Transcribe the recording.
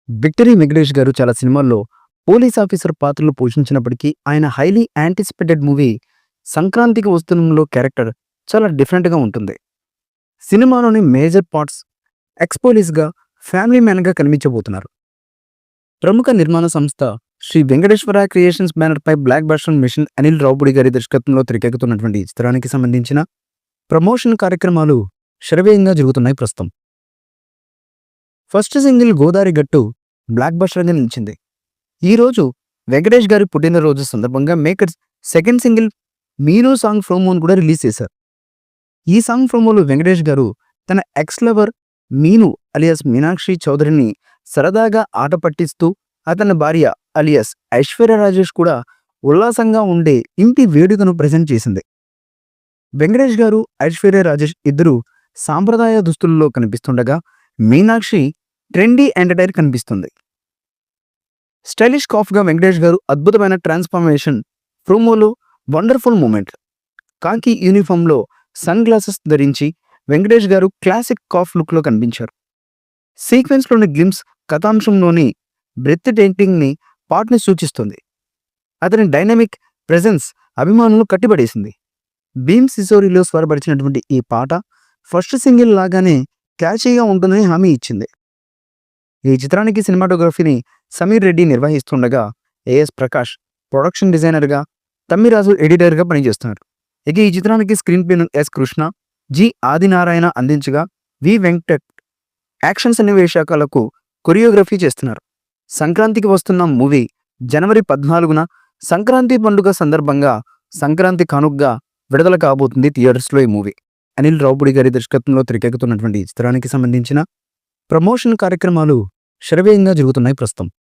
Victory Venkatesh గారు చాలా సినిమాల్లో పోలీస్ ఆఫీసర్ పాత్రలు పోషించినప్పటికీ ఆయన హైలీ యాంటిసిపేటెడ్ మూవీ సంక్రాంతికి వస్తున్నంలో క్యారెక్టర్ చాలా డిఫరెంట్గా ఉంటుంది. సినిమాలోని మేజర్ పార్ట్స్ ఎక్స్పోలీస్గా ఫ్యామిలీ మ్యాన్గా కనిపించబోతున్నారు. ప్రముఖ నిర్మాణ సంస్థ శ్రీ వెంకటేశ్వర క్రియేషన్స్ బ్యానర్పై blockbuster machine Anil Ravipudi గారి దర్శకత్వంలో తెరకెక్కుతున్నటువంటి ఈ చిత్రానికి సంబంధించిన ప్రమోషన్ కార్యక్రమాలు శరవేగంగా జరుగుతున్నాయి ప్రస్తుతం. ఫస్ట్ సింగిల్ గోదారి గట్టు బ్లాక్ బస్టర్గా నిలిచింది. ఈరోజు వెంకటేష్ గారి పుట్టినరోజు సందర్భంగా makers second single Meenu song ప్రోమోను కూడా రిలీజ్ చేశారు. ఈ సాంగ్ ప్రోమోలో వెంకటేష్ గారు తన ఎక్స్ లవర్ మీను అలియాస్ మీనాక్షి చౌదరిని సరదాగా ఆట పట్టిస్తూ అతని భార్య అలియాస్ ఐశ్వర్య రాజేష్ కూడా ఉల్లాసంగా ఉండే ఇంటి వేడుకను ప్రజెంట్ చేసింది. వెంకటేష్ గారు ఐశ్వర్య రాజేష్ ఇద్దరు సాంప్రదాయ దుస్తుల్లో కనిపిస్తుండగా మీనాక్షి ట్రెండీ ఎంటర్టైనర్ కనిపిస్తుంది. స్టైలిష్ కాఫ్గా వెంకటేష్ గారు అద్భుతమైన ట్రాన్స్ఫర్మేషన్ ప్రోమోలో వండర్ఫుల్ మూమెంట్. కాకి యూనిఫామ్లో సన్ గ్లాసెస్ ధరించి వెంకటేష్ గారు క్లాసిక్ కాఫ్ లుక్లో కనిపించారు. సీక్వెన్స్లోని గ్లిమ్స్ కథాంశంలోని బ్రెత్ టేకింగ్ని పాటని సూచిస్తుంది. అతని డైనమిక్ ప్రెజెన్స్ అభిమానులు కట్టిపడేసింది. భీమ్ సిసోరిలో స్వరపరిచినటువంటి ఈ పాట ఫస్ట్ సింగిల్ లాగానే క్యాచీగా ఉంటుందని హామీ ఇచ్చింది. ఈ చిత్రానికి సినిమాటోగ్రఫీని సమీర్ రెడ్డి నిర్వహిస్తుండగా ఏఎస్ ప్రకాష్ ప్రొడక్షన్ డిజైనర్గా, తమ్మిరాజు ఎడిటర్గా పనిచేస్తున్నారు. ఇక ఈ చిత్రానికి స్క్రీన్ ప్లేను ఎస్ కృష్ణ, జి ఆదినారాయణ అందించగా వి వెంకట్ యాక్షన్ సన్నివేశాలకు కొరియోగ్రఫీ చేస్తున్నారు. సంక్రాంతికి వస్తున్న మూవీ జనవరి 14న సంక్రాంతి పండుగ సందర్భంగా సంక్రాంతి కానుకగా విడుదల కాబోతుంది థియేటర్స్లో. ఈ మూవీ అనిల్ రావుపూడి గారి దర్శకత్వంలో తెరకెక్కుతున్నటువంటి చిత్రానికి సంబంధించిన ప్రమోషన్ కార్యక్రమాలు శరవేగంగా జరుగుతున్నాయి ప్రస్తుతం.